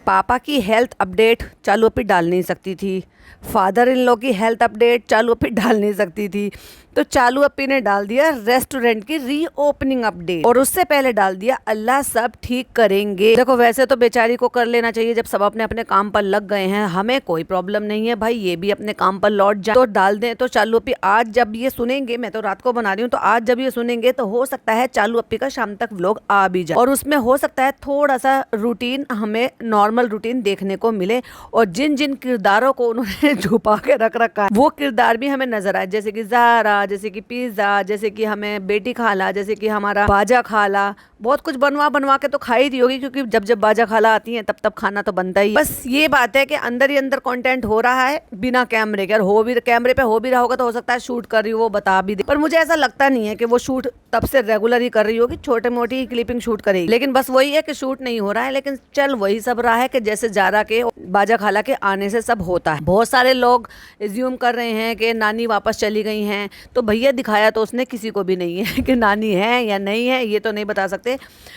पापा की health update चालू अपी डाल नहीं सकती थी, फादर इन लॉ की हेल्थ अपडेट चालू अपी डाल नहीं सकती थी, तो चालू अपी ने डाल दिया रेस्टोरेंट की रीओपनिंग अपडेट, और उससे पहले डाल दिया अल्लाह सब ठीक करेंगे। देखो वैसे तो बेचारी को कर लेना चाहिए, जब सब अपने अपने काम पर लग गए हैं, हमें कोई प्रॉब्लम नहीं है भाई, ये भी अपने काम पर लौट जाए तो डाल दें। तो चालू अपी आज जब ये सुनेंगे, मैं तो रात को बना रही हूँ, तो आज जब ये सुनेंगे तो हो सकता है चालू अपी का शाम तक व्लॉग आ भी जाए, और उसमें हो सकता है थोड़ा सा रूटीन, हमें नॉर्मल रूटीन देखने को मिले, और जिन जिन किरदारों को उन्होंने छुपा के रख रखा है वो किरदार भी हमें नजर आए, जैसे कि ज़ारा, जैसे कि पिज्जा, जैसे कि हमें बेटी खाला, जैसे कि हमारा बाजा खाला, बहुत कुछ बनवा बनवा के तो खाई दी होगी, क्योंकि जब जब बाजा खाला आती है तब तब खाना तो बनता ही। बस ये बात है कि अंदर ही अंदर कंटेंट हो रहा है बिना कैमरे के, और हो भी कैमरे पे हो भी रहा होगा तो हो सकता है शूट कर रही हो वो बता भी दे, पर मुझे ऐसा लगता नहीं है कि वो शूट तब से रेगुलर ही कर रही होगी, छोटे मोटी क्लिपिंग शूट करेगी, लेकिन बस वही है कि शूट नहीं हो रहा है। लेकिन चल वही सब रहा है कि जैसे ज़ारा के बाजा खाला के आने से सब होता है। बहुत सारे लोग एज्यूम कर रहे हैं कि नानी वापस चली गई हैं, तो भैया दिखाया तो उसने किसी को भी नहीं है कि नानी है या नहीं है, ये तो नहीं बता सकते,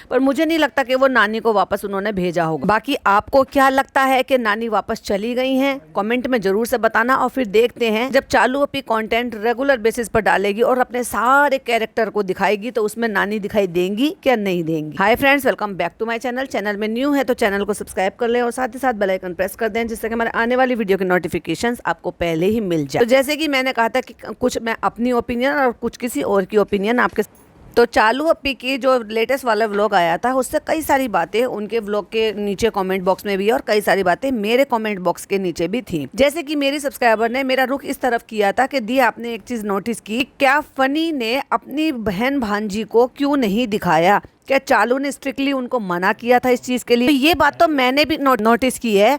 पर मुझे नहीं लगता कि वो नानी को वापस उन्होंने भेजा होगा। बाकी आपको क्या लगता है कि नानी वापस चली गई हैं, कमेंट में जरूर से बताना, और फिर देखते हैं जब चालू अपनी कंटेंट रेगुलर बेसिस पर डालेगी और अपने सारे कैरेक्टर को दिखाएगी तो उसमें नानी दिखाई देंगी क्या नहीं देंगी। Hi friends, welcome back to my channel. Channel में न्यू है तो चैनल को सब्सक्राइब कर लें और साथ ही साथ बेल आइकन प्रेस कर दें, जिससे कि हमारे आने वाली वीडियो के नोटिफिकेशंस आपको पहले ही मिल जाए। तो जैसे कि मैंने कहा था कि कुछ मैं अपनी ओपिनियन और कुछ किसी और की ओपिनियन आपके, तो चालू अपी की जो लेटेस्ट वाला व्लॉग आया था उससे कई सारी बातें उनके व्लॉग के नीचे कमेंट बॉक्स में भी और कई सारी बातें मेरे कमेंट बॉक्स के नीचे भी थी। जैसे कि मेरी सब्सक्राइबर ने मेरा रुख इस तरफ किया था कि दी आपने एक चीज नोटिस की, क्या फनी ने अपनी बहन भांजी को क्यों नहीं दिखाया, क्या चालू ने स्ट्रिक्टली उनको मना किया था इस चीज के लिए। तो ये बात तो मैंने भी नोटिस की है,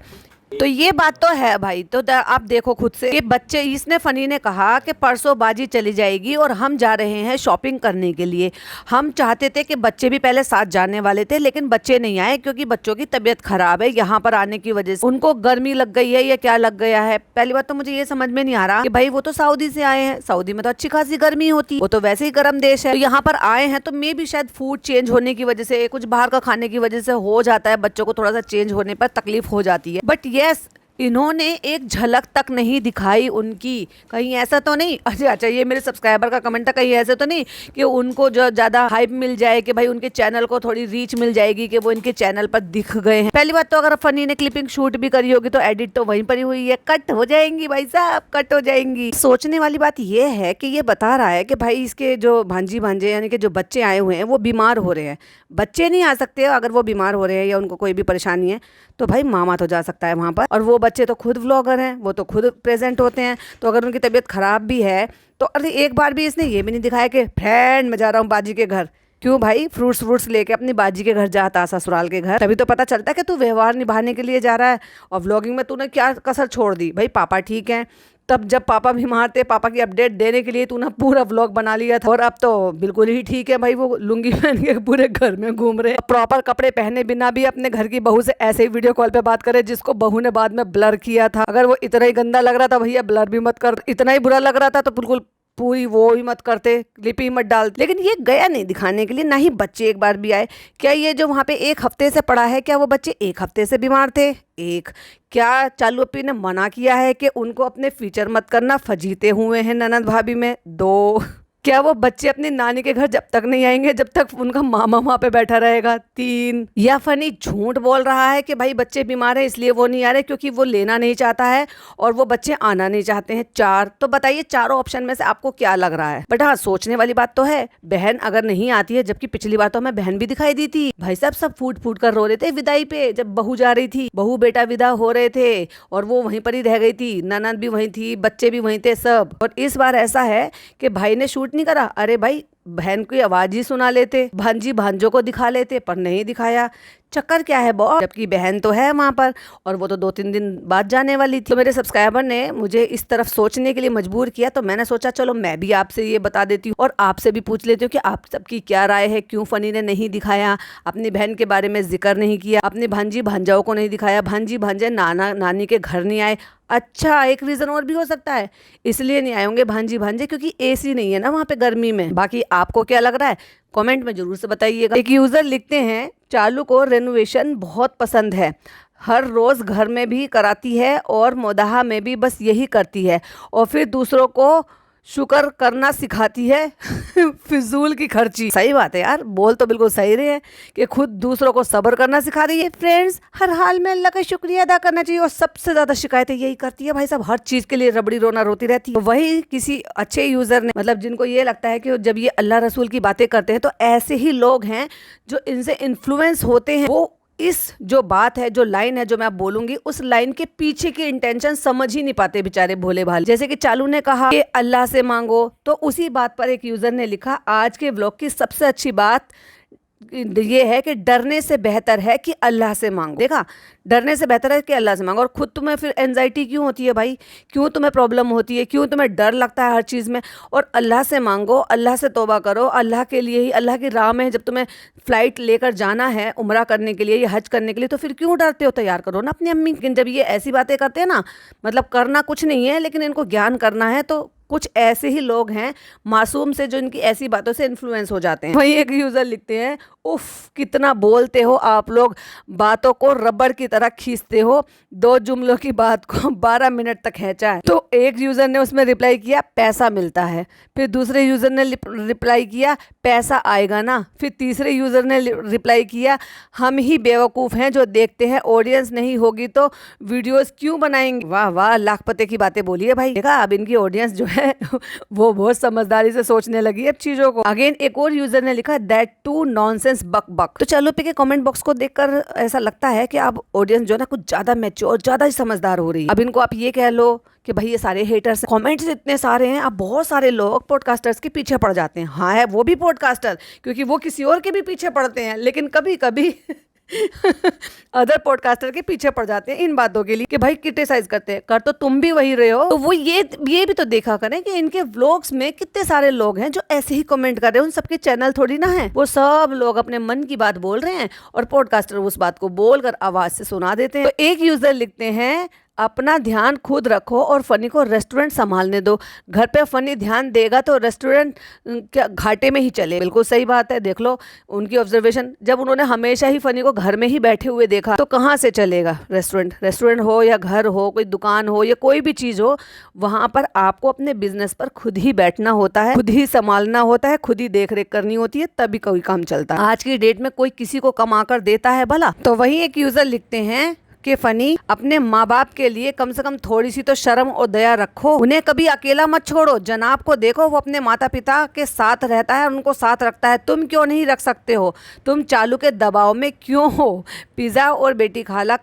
तो ये बात तो है भाई। तो आप देखो खुद से कि बच्चे, इसने फनी ने कहा कि परसों बाजी चली जाएगी और हम जा रहे हैं शॉपिंग करने के लिए। हम चाहते थे कि बच्चे भी पहले साथ जाने वाले थे, लेकिन बच्चे नहीं आए क्योंकि बच्चों की तबीयत खराब है, यहाँ पर आने की वजह से उनको गर्मी लग गई है या क्या लग गया है। पहली बात तो मुझे ये समझ में नहीं आ रहा कि भाई वो तो सऊदी से आए हैं, सऊदी में तो अच्छी खासी गर्मी होती है, वो तो वैसे ही गर्म देश है, तो यहाँ पर आए हैं तो मे भी शायद फूड चेंज होने की वजह से, कुछ बाहर का खाने की वजह से हो जाता है, बच्चों को थोड़ा सा चेंज होने पर तकलीफ हो जाती है। बट यस, इन्होंने एक झलक तक नहीं दिखाई उनकी। कहीं ऐसा तो नहीं, अच्छा ये मेरे सब्सक्राइबर का कमेंट था, कहीं ऐसा तो नहीं कि उनको जो ज़्यादा हाइप मिल जाए कि भाई उनके चैनल को थोड़ी रीच मिल जाएगी कि वो इनके चैनल पर दिख गए हैं। पहली बात तो अगर फनी ने क्लिपिंग शूट भी करी होगी तो एडिट तो वहीं पर ही हुई है, कट हो जाएंगी भाई साहब, कट हो जाएंगी। सोचने वाली बात ये है कि ये बता रहा है कि भाई इसके जो भांजी भांजे यानी कि जो बच्चे आए हुए हैं वो बीमार हो रहे हैं। बच्चे नहीं आ सकते, अगर वो बीमार हो रहे हैं या उनको कोई भी परेशानी है तो भाई मामा तो जा सकता है वहाँ पर, और वो बच्चे तो खुद व्लॉगर हैं, वो तो खुद प्रेजेंट होते हैं। तो अगर उनकी तबीयत खराब भी है तो अरे एक बार भी इसने ये भी नहीं दिखाया कि फ्रेंड मैं जा रहा हूँ बाजी के घर। क्यों भाई, फ्रूट्स लेके अपनी बाजी के घर जाता, ससुराल के घर, तभी तो पता चलता है कि तू व्यवहार निभाने के लिए जा रहा है। और व्लॉगिंग में तूने क्या कसर छोड़ दी भाई, पापा ठीक है, तब जब पापा बीमार थे पापा की अपडेट देने के लिए तूने पूरा व्लॉग बना लिया था, और अब तो बिल्कुल ही ठीक है भाई, वो लुंगी पहन के पूरे घर में घूम रहे, प्रॉपर कपड़े पहने बिना भी अपने घर की बहू से ऐसे ही वीडियो कॉल पे बात करे, जिसको बहू ने बाद में ब्लर किया था। अगर वो इतना ही गंदा लग रहा था भैया ब्लर भी मत कर, इतना ही बुरा लग रहा था तो बिल्कुल पूरी वो ही मत करते, क्लिप ही मत डाल। लेकिन ये गया नहीं दिखाने के लिए, ना ही बच्चे एक बार भी आए। क्या ये जो वहाँ पे एक हफ्ते से पड़ा है, क्या वो बच्चे एक हफ्ते से बीमार थे? एक, क्या चालू अपी ने मना किया है कि उनको अपने फीचर मत करना, फजीते हुए हैं ननद भाभी में? दो, क्या वो बच्चे अपनी नानी के घर जब तक नहीं आएंगे जब तक उनका मामा वहाँ पे बैठा रहेगा? तीन, या फनी झूठ बोल रहा है कि भाई बच्चे बीमार है इसलिए वो नहीं आ रहे क्योंकि वो लेना नहीं चाहता है और वो बच्चे आना नहीं चाहते हैं? चार, तो बताइए चारों ऑप्शन में से आपको क्या लग रहा है? बट हाँ, सोचने वाली बात तो है, बहन अगर नहीं आती है, जबकि पिछली बार तो हमें बहन भी दिखाई दी थी, भाई साहब सब फूट फूट कर रो रहे थे विदाई पे, जब बहू जा रही थी, बहू बेटा विदा हो रहे थे और वो वहीं पर ही रह गई थी, ननद भी वहीं थी, बच्चे भी वहीं थे सब। और इस बार ऐसा है कि भाई ने शूट नहीं करा, अरे भाई बहन की आवाज ही सुना लेते, भांजी भांजों को दिखा लेते, पर नहीं दिखाया। चक्कर क्या है बॉस, जबकि बहन तो है वहाँ पर और वो तो 2-3 दिन बाद जाने वाली थी। तो मेरे सब्सक्राइबर ने मुझे इस तरफ सोचने के लिए मजबूर किया, तो मैंने सोचा चलो मैं भी आपसे ये बता देती हूँ और आपसे भी पूछ लेती हूँ कि आप सबकी क्या राय है, क्यों फनी ने नहीं दिखाया, अपनी बहन के बारे में जिक्र नहीं किया, अपनी भांजी भांजाओं को नहीं दिखाया, भांजी भांजे नाना नानी के घर नहीं आए। अच्छा, एक रीज़न और भी हो सकता है, इसलिए नहीं आए होंगे भांजी भांजे क्योंकि एसी नहीं है ना वहाँ पे गर्मी में। बाकी आपको क्या लग रहा है कमेंट में जरूर से बताइएगा। एक यूज़र लिखते हैं चालू को रेनोवेशन बहुत पसंद है, हर रोज़ घर में भी कराती है और मोदाहा में भी बस यही करती है, और फिर दूसरों को शुक्र करना सिखाती है। फिजूल की खर्ची। सही बात है यार, बोल तो बिल्कुल सही रहे हैं कि खुद दूसरों को सब्र करना सिखा रही है। फ्रेंड्स, हर हाल में अल्लाह का शुक्रिया अदा करना चाहिए, और सबसे ज्यादा शिकायतें यही करती है भाई साहब, हर चीज के लिए रबड़ी रोना रोती रहती है। तो वही किसी अच्छे यूजर ने, मतलब जिनको ये लगता है कि जब ये अल्लाह रसूल की बातें करते हैं तो ऐसे ही लोग हैं जो इनसे इन्फ्लुएंस होते हैं, वो इस जो बात है, जो लाइन है जो मैं आप बोलूंगी, उस लाइन के पीछे की इंटेंशन समझ ही नहीं पाते बेचारे भोले भाले। जैसे कि चालू ने कहा कि अल्लाह से मांगो, तो उसी बात पर एक यूजर ने लिखा, आज के व्लॉग की सबसे अच्छी बात ये है कि डरने से बेहतर है कि अल्लाह से मांगो। देखा, डरने से बेहतर है कि अल्लाह से मांगो। और खुद तुम्हें फिर एंजाइटी क्यों होती है भाई, क्यों तुम्हें प्रॉब्लम होती है, क्यों तुम्हें डर लगता है हर चीज़ में, और अल्लाह से मांगो, अल्लाह से तौबा करो, अल्लाह के लिए ही, अल्लाह की राह में जब तुम्हें फ़्लाइट लेकर जाना है उम्रा करने के लिए या हज करने के लिए, तो फिर क्यों डरते हो, तैयार करो ना अपनी अम्मी। लेकिन जब ये ऐसी बातें करते हैं ना, मतलब करना कुछ नहीं है लेकिन इनको ज्ञान करना है, तो कुछ ऐसे ही लोग हैं मासूम से जो इनकी ऐसी बातों से इन्फ्लुएंस हो जाते हैं। वहीं एक यूज़र लिखते हैं, उफ कितना बोलते हो आप लोग, बातों को रबड़ की तरह खींचते हो, 2 जुमलों की बात को 12 मिनट तक खींचा है। तो एक यूज़र ने उसमें रिप्लाई किया, पैसा मिलता है। फिर दूसरे यूज़र ने रिप्लाई किया, पैसा आएगा ना। फिर तीसरे यूज़र ने रिप्लाई किया, हम ही बेवकूफ़ हैं जो देखते हैं, ऑडियंस नहीं होगी तो वीडियोस क्यों बनाएंगे। वाह वाह, लाखपति की बातें बोली है भाई। देखा, अब इनकी ऑडियंस जो है वो बहुत समझदारी से सोचने लगी है चीजों को। अगेन एक और यूजर ने लिखा, दैट टू नॉनसेंस बक बक। तो चलो पे के कमेंट बॉक्स को देखकर ऐसा लगता है कि अब ऑडियंस जो है ना कुछ ज्यादा मैच्योर, ज्यादा ही समझदार हो रही है। अब इनको आप ये कह लो कि भाई ये सारे हेटर्स, कमेंट्स इतने सारे हैं, अब बहुत सारे लोग पॉडकास्टर्स के पीछे पड़ जाते हैं। हाँ है वो भी पॉडकास्टर, क्योंकि वो किसी और के भी पीछे पड़ते हैं, लेकिन कभी कभी अदर पॉडकास्टर के पीछे पड़ जाते हैं इन बातों के लिए कि भाई क्रिटिसाइज करते हैं, कर तो तुम भी वही रहे हो। तो वो ये भी तो देखा करें कि इनके व्लॉग्स में कितने सारे लोग हैं जो ऐसे ही कमेंट कर रहे हैं, उन सबके चैनल थोड़ी ना है, वो सब लोग अपने मन की बात बोल रहे हैं और पॉडकास्टर उस बात को बोलकर आवाज से सुना देते हैं। तो एक यूजर लिखते हैं, अपना ध्यान खुद रखो और फनी को रेस्टोरेंट संभालने दो, घर पे फनी ध्यान देगा तो रेस्टोरेंट क्या घाटे में ही चले। बिल्कुल सही बात है, देख लो उनकी ऑब्जर्वेशन, जब उन्होंने हमेशा ही फनी को घर में ही बैठे हुए देखा तो कहाँ से चलेगा रेस्टोरेंट। रेस्टोरेंट हो या घर हो, कोई दुकान हो या कोई भी चीज़ हो, वहाँ पर आपको अपने बिजनेस पर खुद ही बैठना होता है, खुद ही संभालना होता है, खुद ही देख रेख करनी होती है, तभी कोई काम चलता है। आज की डेट में कोई किसी को कमा कर देता है भला। तो वही एक यूजर लिखते हैं कि फनी, अपने माँ बाप के लिए कम से कम थोड़ी सी तो शर्म और दया रखो, उन्हें कभी अकेला मत छोड़ो। जनाब को देखो, वो अपने माता पिता के साथ रहता है, उनको साथ रखता है, तुम क्यों नहीं रख सकते हो? तुम चालू के दबाव में क्यों हो? पिज़्ज़ा और बेटी खाला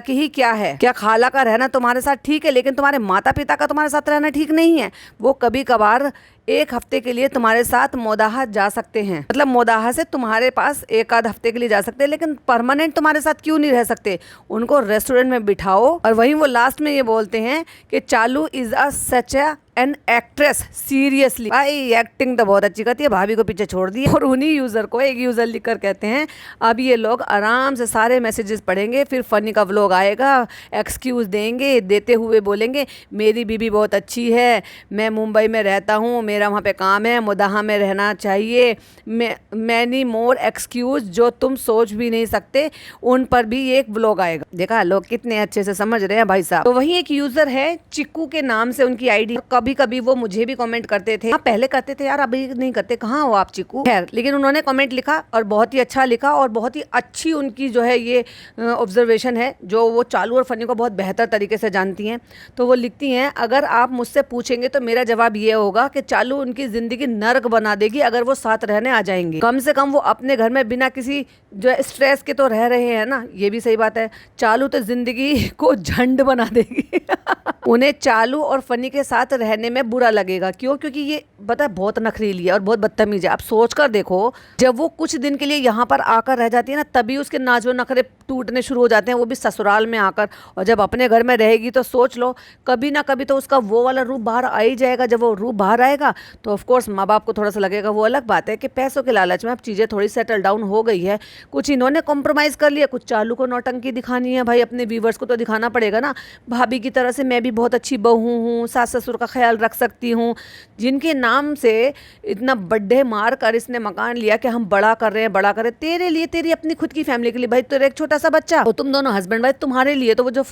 की ही क्या है? क्या खाला का रहना तुम्हारे साथ ठीक है, लेकिन तुम्हारे माता पिता का तुम्हारे साथ रहना ठीक नहीं है? वो कभी कभार 1 हफ्ते के लिए तुम्हारे साथ मोदाहा जा सकते हैं, मतलब मोदाहा से तुम्हारे पास 1 आध हफ्ते के लिए जा सकते हैं, लेकिन परमानेंट तुम्हारे साथ क्यों नहीं रह सकते? उनको रेस्टोरेंट में बिठाओ। और वहीं वो लास्ट में ये बोलते हैं कि चालू is a such an actress, seriously भाई एक्टिंग तो बहुत अच्छी करती है, भाभी को पीछे छोड़ दी। और उन्हीं यूजर को एक यूजर लिखकर कहते हैं, अब ये लोग आराम से सारे मैसेजेस पढ़ेंगे, फिर फनी का व्लॉग आएगा, एक्सक्यूज देंगे, देते हुए बोलेंगे, मेरी बीबी बहुत अच्छी है, मैं मुंबई में रहता हूँ, मेरा वहाँ पे काम है, मोदाहा में रहना चाहिए, मैनी मोर एक्सक्यूज जो तुम सोच भी नहीं सकते, उन पर भी एक व्लॉग आएगा। देखा, लोग कितने अच्छे से समझ रहे हैं भाई साहब। तो वही एक यूजर है चिक्कू के नाम से उनकी आईडी, कभी कभी वो मुझे भी कमेंट करते थे, हाँ पहले करते थे यार, अभी नहीं करते, कहाँ हो आप चिक्कू? खैर, लेकिन उन्होंने कमेंट लिखा और बहुत ही अच्छा लिखा, और बहुत ही अच्छी उनकी जो है ये ऑब्जर्वेशन है, जो वो चालू और फनी को बहुत बेहतर तरीके से जानती हैं। तो वो लिखती हैं, अगर आप मुझसे पूछेंगे तो मेरा जवाब ये होगा कि चालू उनकी जिंदगी नर्क बना देगी अगर वो साथ रहने आ जाएंगे। कम से कम वो अपने घर में बिना किसी जो है स्ट्रेस के तो रह रहे हैं ना, ये भी सही बात है। चालू तो जिंदगी को झंड बना देगी। उन्हें चालू और फनी के साथ रहने में बुरा लगेगा, क्यों? क्योंकि ये पता है बहुत नखरीली है और बहुत बदतमीज है। आप सोच कर देखो, जब वो कुछ दिन के लिए यहाँ पर आकर रह जाती है ना, तभी उसके नाजो नखरे टूटने शुरू हो जाते हैं, वो भी ससुराल में आकर। और जब अपने घर में रहेगी तो सोच लो, कभी ना कभी तो उसका वो वाला रूप बाहर आ ही जाएगा। जब वो रूप बाहर आएगा तो ऑफकोर्स माँ बाप को थोड़ा सा लगेगा। वो अलग बात है कि पैसों के लालच में अब चीज़ें थोड़ी सेटल डाउन हो गई है, कुछ इन्होंने कॉम्प्रोमाइज़ कर लिया, कुछ चालू को नौटंकी दिखानी है भाई, अपने व्यूवर्स को तो दिखाना पड़ेगा ना, भाभी की तरह से मैं भी भी बहुत अच्छी बहू हूँ, सास ससुर का ख्याल रख सकती हूँ, जिनके नाम से इतना बर्थडे मार कर इसने मकान लिया कि हम बड़ा कर रहे हैं, बड़ा कर रहे हैं तेरे लिए, तेरी अपनी खुद की फैमिली के लिए। भाई तेरे एक छोटा सा बच्चा तो तुम दोनों हस्बैंड वाइफ, तुम्हारे लिए तो वो जो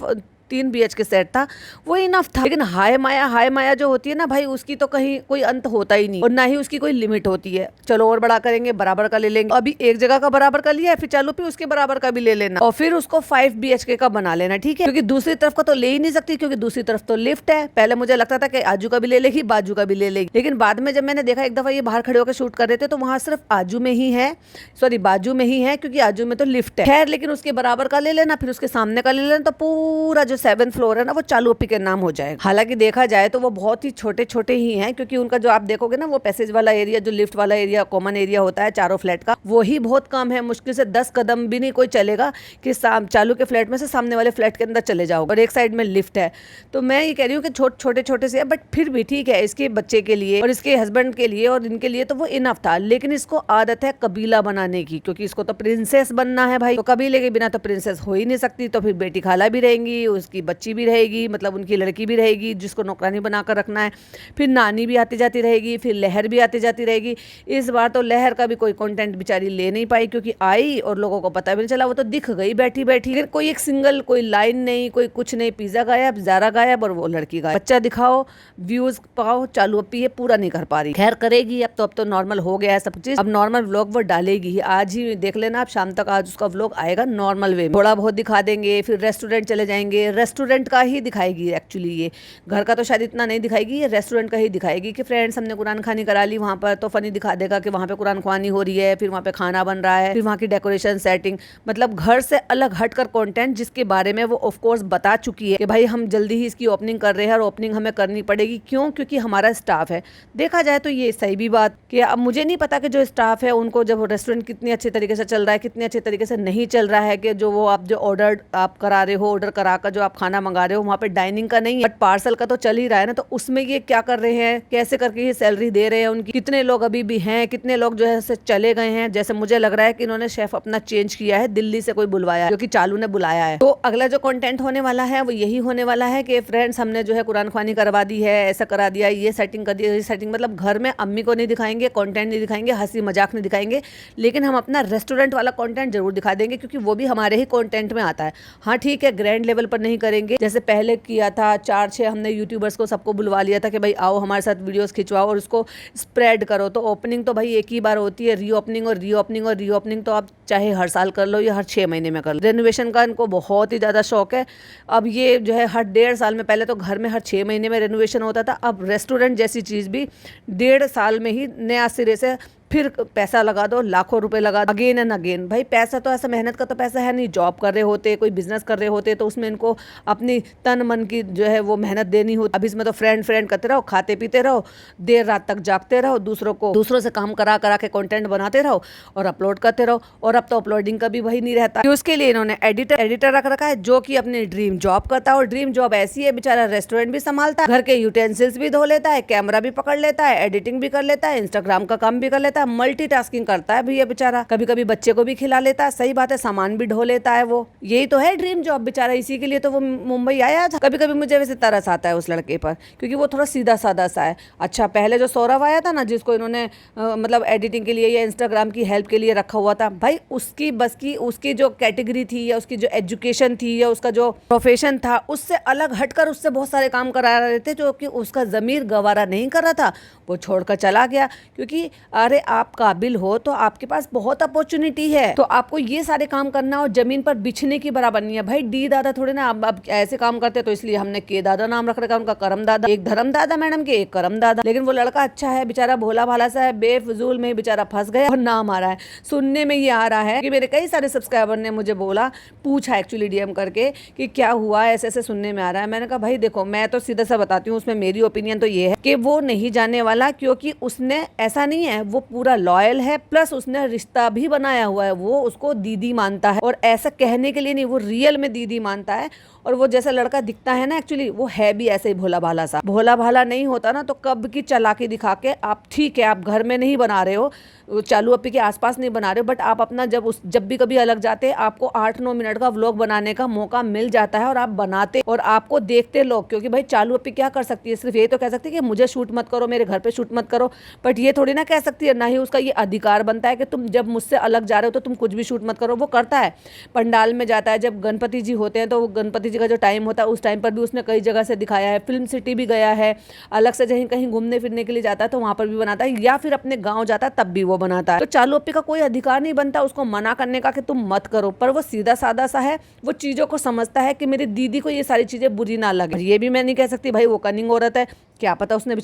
3 BHK सेट था वो इनफ था। लेकिन हाय माया जो होती है ना भाई, उसकी तो कहीं कोई अंत होता ही नहीं और ना ही उसकी कोई लिमिट होती है। चलो और बड़ा करेंगे, बराबर का ले लेंगे, अभी एक जगह का बराबर का लिया है, फिर चलो फिर उसके बराबर का भी ले लेना और फिर उसको 5 BHK का बना लेना, ठीक है। क्योंकि दूसरी तरफ का तो ले ही नहीं सकती, क्योंकि दूसरी तरफ तो लिफ्ट है। पहले मुझे लगता था कि आजू का भी ले लेगी, बाजू का भी ले लेगी, लेकिन बाद में जब मैंने देखा एक दफा ये बाहर खड़े होकर शूट कर रहे थे तो वहां सिर्फ आजू में ही है, सॉरी बाजू में ही है, क्योंकि आजू में तो लिफ्ट है। खैर लेकिन उसके बराबर का ले लेना, फिर उसके सामने का ले लेना, तो पूरा जो 7th फ्लोर है ना वो चालू अपी के नाम हो जाएगा। हालांकि देखा जाए तो वो बहुत ही छोटे छोटे ही हैं, क्योंकि उनका जो आप देखोगे ना वो पैसेज वाला एरिया, जो लिफ्ट वाला एरिया, कॉमन एरिया होता है चारों फ्लैट का, वो ही बहुत कम है। मुश्किल से 10 कदम भी नहीं कोई चलेगा कि चालू के फ्लैट में से सामने वाले फ्लैट के अंदर चले जाओ, और एक साइड में लिफ्ट है। तो मैं ये कह रही हूँ कि छोटे छोटे से, बट फिर भी ठीक है, इसके बच्चे के लिए और इसके हस्बैंड के लिए और इनके लिए तो वो इनफ था। लेकिन इसको आदत है कबीला बनाने की, क्योंकि इसको तो प्रिंसेस बनना है भाई, तो कबीले के बिना तो प्रिंसेस हो ही नहीं सकती। तो फिर बेटी खाला भी रहेंगी, उसकी बच्ची भी रहेगी, मतलब उनकी लड़की भी रहेगी जिसको नौकरानी बनाकर रखना है, फिर नानी भी आती जाती रहेगी, फिर लहर भी आती जाती रहेगी। इस बार तो लहर का भी कोई कंटेंट बेचारी ले नहीं पाई, क्योंकि आई और लोगों को पता भी नहीं चला, वो तो दिख गई बैठी बैठी, फिर कोई एक सिंगल कोई लाइन नहीं, कोई कुछ नहीं, पिज्जा गायब, ज़ारा गायब और वो लड़की गायब। बच्चा दिखाओ, व्यूज पाओ, चालू अपी ये पूरा नहीं कर पा रही। खैर करेगी, अब तो नॉर्मल हो गया है सब चीज, अब नॉर्मल व्लॉग वो डालेगी ही। आज ही देख लेना आप, शाम तक आज उसका व्लॉग आएगा नॉर्मल वे में, थोड़ा बहुत दिखा देंगे, फिर रेस्टोरेंट चले जाएंगे, रेस्टोरेंट का ही दिखाएगी एक्चुअली। ये घर का तो शायद इतना नहीं दिखाएगी, ये रेस्टोरेंट का ही दिखाएगी कि फ्रेंड्स हमने कुरान खानी करा ली वहाँ पर, तो फनी दिखा देगा कि वहाँ पे कुरान खानी हो रही है, फिर वहाँ पे खाना बन रहा है, फिर वहाँ की डेकोरेशन सेटिंग, मतलब घर से अलग हटकर कंटेंट, जिसके बारे में वो ऑफ कोर्स बता चुकी है कि भाई हम जल्दी ही इसकी ओपनिंग कर रहे हैं और ओपनिंग हमें करनी पड़ेगी। क्यों? क्योंकि हमारा स्टाफ है। देखा जाए तो ये सही भी बात कि अब मुझे नहीं पता कि जो स्टाफ है उनको जब रेस्टोरेंट कितनी अच्छे तरीके से चल रहा है, कितने अच्छे तरीके से नहीं चल रहा है, कि जो वो आप जो ऑर्डर आप करा रहे हो, ऑर्डर कराकर जो आप खाना मंगा रहे हो वहाँ पे डाइनिंग का नहीं, बट पार्सल का तो चल ही रहा है ना। तो उसमें ये क्या कर रहे हैं, कैसे करके ये सैलरी दे रहे हैं उनकी, कितने लोग अभी भी हैं, कितने लोग जो है से चले गए हैं। जैसे मुझे लग रहा है कि इन्होंने शेफ अपना चेंज किया है, दिल्ली से कोई बुलवाया, जो कि चालू ने बुलाया है। तो अगला जो कंटेंट होने वाला है वो यही होने वाला है कि फ्रेंड्स हमने जो है कुरान खानी करवा दी है, ऐसा करा दिया, ये सेटिंग कर दी, ये सेटिंग, मतलब घर में अम्मी को नहीं दिखाएंगे, कंटेंट नहीं दिखाएंगे, हंसी मजाक नहीं दिखाएंगे, लेकिन हम अपना रेस्टोरेंट वाला कंटेंट जरूर दिखा देंगे, क्योंकि वो भी हमारे ही कंटेंट में आता है। हाँ ठीक है, ग्रैंड लेवल पर नहीं करेंगे, जैसे पहले किया था 4-6 हमने यूट्यूबर्स को सबको बुलवा लिया था कि भाई आओ हमारे साथ वीडियोस खिंचवाओ और उसको स्प्रेड करो। तो ओपनिंग तो भाई एक ही बार होती है, रीओपनिंग और रीओपनिंग, और रीओपनिंग तो आप चाहे हर साल कर लो या हर 6 महीने में कर लो। रेनोवेशन का इनको बहुत ही ज़्यादा शौक है। अब ये जो है हर 1.5 साल में, पहले तो घर में हर 6 महीने में रेनोवेशन होता था, अब रेस्टोरेंट जैसी चीज़ भी 1.5 साल में ही नया सिरे से फिर पैसा लगा दो, लाखों रुपए लगा दो, अगेन एंड अगेन। भाई पैसा तो ऐसा मेहनत का तो पैसा है नहीं, जॉब कर रहे होते, कोई बिजनेस कर रहे होते तो उसमें इनको अपनी तन मन की जो है वो मेहनत देनी होती। अब इसमें तो फ्रेंड करते रहो, खाते पीते रहो, देर रात तक जागते रहो, दूसरों से काम करा के कंटेंट बनाते रहो और अपलोड करते रहो। और अब तो अपलोडिंग का भी वही नहीं रहता, कि उसके लिए इन्होंने एडिटर रख रखा है, जो कि अपनी ड्रीम जॉब करता है। और ड्रीम जॉब ऐसी है, बेचारा रेस्टोरेंट भी संभालता है, घर के यूटेंसिल्स भी धो लेता है, कैमरा भी पकड़ लेता है, एडिटिंग भी कर लेता है, इंस्टाग्राम का काम भी कर लेता है, मल्टीटास्किंग करता है भैया बेचारा। कभी कभी बच्चे को भी खिला लेता है, सही बात है, सामान भी ढो लेता है। वो यही तो है ड्रीम जॉब बेचारा, इसी के लिए तो वो मुंबई आया था। कभी कभी मुझे वैसे तरस आता है उस लड़के पर, क्योंकि वो थोड़ा सीधा साधा सा है। अच्छा पहले जो सौरभ आया था ना, जिसको इन्होंने मतलब एडिटिंग के लिए या इंस्टाग्राम की हेल्प के लिए रखा हुआ था, भाई उसकी बस की, उसकी जो कैटेगरी थी या उसकी जो एजुकेशन थी या उसका जो प्रोफेशन था, उससे अलग हटकर उससे बहुत सारे काम करा रहे थे, जो कि उसका जमीर गवारा नहीं कर रहा था। वो छोड़कर चला गया, क्योंकि अरे आप काबिल हो तो आपके पास बहुत अपॉर्चुनिटी है, तो आपको ये सारे काम करना और जमीन पर बिछने की बराबर नहीं है। भाई डी दादा थोड़े ना अब ऐसे काम करते, तो इसलिए हमने के दादा नाम रख रखा, उनका करम दादा, एक धर्म दादा मैडम के, एक करम दादा। लेकिन वो लड़का अच्छा है बेचारा, भोला भाला सा है, बेफजूल में बेचारा फंस गया और नाम आ रहा है। सुनने में ये आ रहा है कि मेरे कई सारे सब्सक्राइबर ने मुझे पूछा एक्चुअली डीएम करके कि क्या हुआ, ऐसे ऐसे सुनने में आ रहा है। मैंने कहा भाई देखो, मैं तो सीधा सा बताती हूँ, उसमें मेरी ओपिनियन तो ये है कि वो नहीं जाने वाला, क्योंकि उसने ऐसा नहीं है, वो पूरा लॉयल है, प्लस उसने रिश्ता भी बनाया हुआ है, वो उसको दीदी मानता है। और ऐसा कहने के लिए नहीं, वो रियल में दीदी मानता है। और वो जैसा लड़का दिखता है ना, एक्चुअली वो है भी ऐसे ही भोला भाला सा। भोला भाला नहीं होता ना, तो कब की चालाकी दिखा के आप, ठीक है आप घर में नहीं बना रहे हो, चालू अपी के आसपास नहीं बना रहे हो, बट आप अपना जब भी कभी अलग जाते आपको 8-9 मिनट का व्लॉग बनाने का मौका मिल जाता है और आप बनाते और आपको देखते लोग, क्योंकि भाई चालू अपी क्या कर सकती है, सिर्फ ये तो कह सकती है कि मुझे शूट मत करो, मेरे घर पे शूट मत करो, बट ये थोड़ी ना कह सकती है, ना ही उसका ये अधिकार बनता है कि तुम जब मुझसे अलग जा रहे हो तो तुम कुछ भी शूट मत करो। वो करता है, पंडाल में जाता है, जब गणपति जी होते हैं तो वो गणपति जी का जो टाइम होता है उस टाइम पर भी उसने कई जगह से दिखाया है, फिल्म सिटी भी गया है, अलग से कहीं कहीं घूमने फिरने के लिए जाता है तो वहाँ पर भी बनाता है, या फिर अपने गाँव जाता है तब भी वो बनाता है। तो चालू अपी का कोई अधिकार नहीं बनता उसको मना करने का कि तुम मत करो, पर वो सीधा साधा सा है, वो चीज़ों को समझता है कि मेरी दीदी को ये सारी चीज़ें बुरी ना लगे। ये भी मैं नहीं कह सकती भाई वो कनिंग औरत है, क्या पता उसने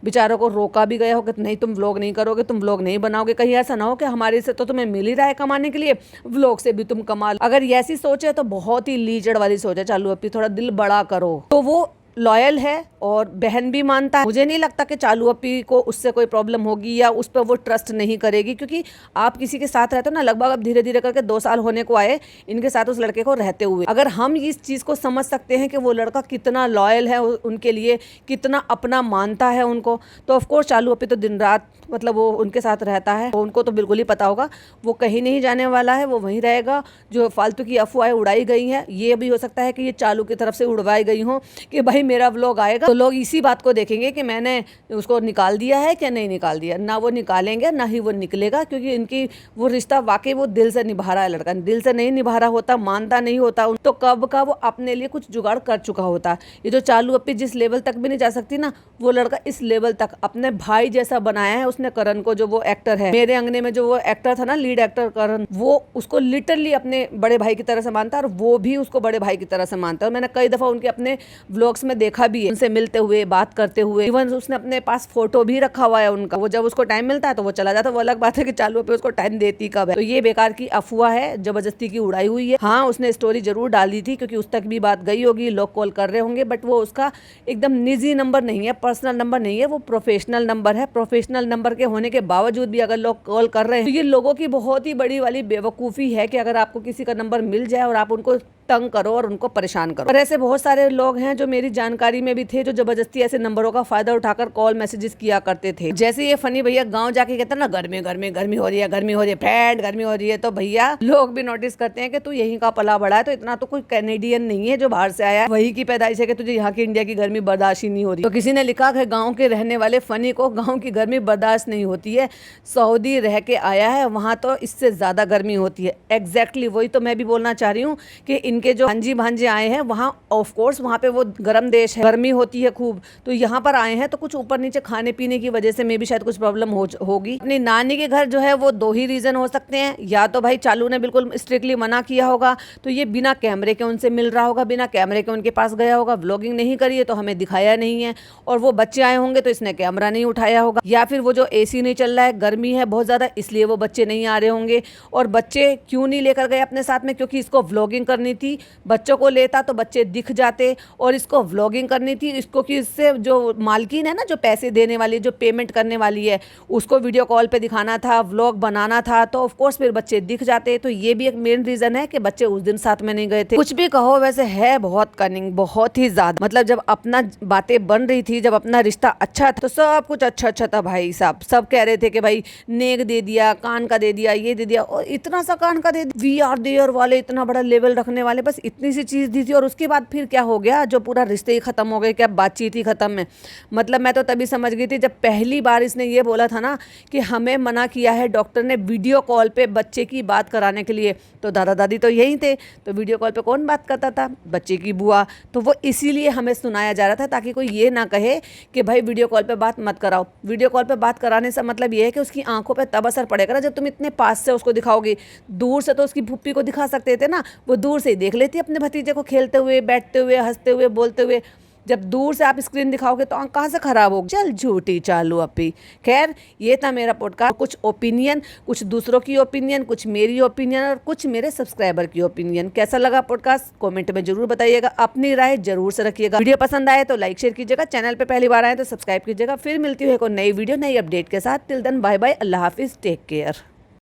बेचारों को रोका भी गया हो कि नहीं तुम व्लॉग नहीं करोगे, तुम व्लॉग नहीं बनाओगे, कहीं ऐसा ना हो कि हमारे से तो तुम्हें मिल ही रहा है कमाने के लिए, व्लॉग से भी तुम कमा लो। अगर ये ऐसी सोच है तो बहुत ही लीचड़ वाली सोच है चालू अपी, थोड़ा दिल बड़ा करो। तो वो लॉयल है और बहन भी मानता है, मुझे नहीं लगता कि चालू अपी को उससे कोई प्रॉब्लम होगी या उस पर वो ट्रस्ट नहीं करेगी, क्योंकि आप किसी के साथ रहते हो ना, लगभग अब धीरे धीरे करके 2 साल होने को आए इनके साथ उस लड़के को रहते हुए, अगर हम इस चीज़ को समझ सकते हैं कि वो लड़का कितना लॉयल है उनके लिए, कितना अपना मानता है उनको, तो ऑफकोर्स चालू अपी तो दिन रात मतलब वो उनके साथ रहता है, तो उनको तो बिल्कुल ही पता होगा वो कहीं नहीं जाने वाला है, वो वहीं रहेगा। जो फालतू की अफवाहें उड़ाई गई हैं ये भी हो सकता है कि ये चालू की तरफ से उड़वाई गई हों कि भाई मेरा व्लॉग आएगा तो लोग इसी बात को देखेंगे कि मैंने उसको निकाल दिया है क्या नहीं निकाल दिया, ना वो निकालेंगे ना ही वो निकलेगा, क्योंकि इनकी वो रिश्ता वाकई वो दिल से निभा रहा है, लड़का दिल से नहीं निभा रहा होता, मानता नहीं होता तो कब का वो अपने लिए कुछ जुगाड़ कर चुका होता। ये जो चालू अपी जिस लेवल तक भी नहीं जा सकती ना, वो लड़का इस लेवल तक अपने भाई जैसा बनाया है उसने करण को, जो वो एक्टर है मेरे अंगने में जो वो एक्टर था ना लीड एक्टर करण, वो उसको लिटरली अपने बड़े भाई की तरह से मानता है और वो भी उसको बड़े भाई की तरह से मानता है। और मैंने कई दफा उनके अपने व्लॉग्स में देखा भी है, उनसे मिलते हुए बात करते हुए, इवन उसने अपने पास फोटो भी रखा हुआ है उनका, वो जब उसको टाइम मिलता है तो वो चला जाता है। वो अलग बात है कि चालू पे उसको टाइम देती कब है, तो ये बेकार की अफवाह है, जबरदस्ती की उड़ाई हुई है। हाँ उसने स्टोरी जरूर डाली थी क्योंकि उस तक भी बात गई होगी, लोग कॉल कर रहे होंगे, बट वो उसका एकदम निजी नंबर नहीं है, पर्सनल नंबर नहीं है, वो प्रोफेशनल नंबर है। प्रोफेशनल नंबर के होने के बावजूद भी अगर लोग कॉल कर रहे हैं तो ये लोगों की बहुत ही बड़ी वाली बेवकूफ़ी है कि अगर आपको किसी का नंबर मिल जाए और आप उनको तंग करो और उनको परेशान करो। और ऐसे बहुत सारे लोग हैं जो मेरी जानकारी में भी थे जो जबरदस्ती ऐसे नंबरों का फायदा उठाकर कॉल मैसेजेस किया करते थे। जैसे ये फनी भैया गांव जाके कहते हैं ना गर्मी गर्मी गर्मी हो रही है, गर्मी हो रही है, फैट गर्मी हो रही है, तो भैया लोग भी नोटिस करते हैं कि तू यहीं का पला बड़ा है, तो इतना तो कोई कैनेडियन नहीं है जो बाहर से आया है, वही की पैदाइश है कि तुझे यहाँ की इंडिया की गर्मी बर्दाश्त ही नहीं हो रही। तो किसी ने लिखा कि गाँव के रहने वाले फनी को गाँव की गर्मी बर्दाश्त नहीं होती है, सऊदी रह के आया है वहाँ तो इससे ज्यादा गर्मी होती है। एग्जैक्टली वही तो मैं भी बोलना चाह रही हूँ कि इनके जो भांजी भांजे आए हैं वहाँ ऑफ कोर्स वहाँ पे वो गर्म देश है, गर्मी होती है खूब, तो यहाँ पर आए हैं तो कुछ ऊपर नीचे खाने पीने की वजह से मे भी शायद कुछ प्रॉब्लम होगी। अपनी नानी के घर जो है वो 2 ही रीजन हो सकते हैं, या तो भाई चालू ने बिल्कुल स्ट्रिक्टली मना किया होगा तो ये बिना कैमरे के उनसे मिल रहा होगा, बिना कैमरे के उनके पास गया होगा, व्लॉगिंग नहीं करी है तो हमें दिखाया नहीं है, और वो बच्चे आए होंगे तो इसने कैमरा नहीं उठाया होगा, या फिर वो जो AC नहीं चल रहा है, गर्मी है बहुत ज़्यादा इसलिए वो बच्चे नहीं आ रहे होंगे। और बच्चे क्यों नहीं लेकर गए अपने साथ में, क्योंकि इसको व्लॉगिंग करनी थी, बच्चों को लेता तो बच्चे दिख जाते, और इसको व्लॉगिंग करनी थी इसको कि इससे जो मालकिन है ना, जो पैसे देने वाली, जो पेमेंट करने वाली है, उसको वीडियो कॉल पे दिखाना था, व्लॉग बनाना था, तो ऑफ कोर्स फिर बच्चे दिख जाते। तो ये भी एक मेन रीजन है कि बच्चे उस दिन साथ में नहीं गए थे। कुछ भी कहो वैसे है बहुत कनिंग, बहुत ही ज्यादा, मतलब जब अपना बातें बन रही थी, जब अपना रिश्ता अच्छा था तो सब कुछ अच्छा अच्छा था भाई साहब, सब कह रहे थे कि भाई नेक दे दिया, कान का दे दिया, ये दे दिया, और इतना सा कान का दे दिया, वी आर देयर वाले इतना बड़ा लेवल रखने वाले, बस इतनी सी चीज दी थी। और उसके बाद फिर क्या हो गया, जो पूरा रिश्ते ही खत्म हो गए, क्या बातचीत ही खत्म है। मतलब मैं तो तभी समझ गई थी जब पहली बार इसने ये बोला था ना कि हमें मना किया है डॉक्टर ने वीडियो कॉल पे बच्चे की बात कराने के लिए, तो दादा दादी तो यही थे, तो वीडियो कॉल पे कौन बात करता था, बच्चे की बुआ, तो वो इसीलिए हमें सुनाया जा रहा था ताकि कोई ये ना कहे कि भाई वीडियो कॉल पे बात मत कराओ। वीडियो कॉल पे बात कराने से मतलब ये है कि उसकी आंखों पे तब असर पड़ेगा ना जब तुम इतने पास से उसको दिखाओगे। दूर से तो उसकी फुप्पी को दिखा सकते थे ना, वो दूर से ही देख लेती अपने भतीजे को खेलते हुए, बैठते हुए, हंसते हुए, बोलते हुए। जब दूर से आप स्क्रीन दिखाओगे तो आंख कहाँ से खराब होगी। चल झूठी चालू अपी। खैर ये था मेरा पॉडकास्ट, कुछ ओपिनियन, कुछ दूसरों की ओपिनियन, कुछ मेरी ओपिनियन और कुछ मेरे सब्सक्राइबर की ओपिनियन। कैसा लगा पॉडकास्ट कमेंट में जरूर बताइएगा, अपनी राय जरूर से रखिएगा। वीडियो पसंद आए तो लाइक शेयर कीजिएगा, चैनल पे पहली बार आए तो सब्सक्राइब कीजिएगा। फिर मिलती है एक नई वीडियो नई अपडेट के साथ। टिल देन बाय बाय, अल्लाह हाफिज, टेक केयर।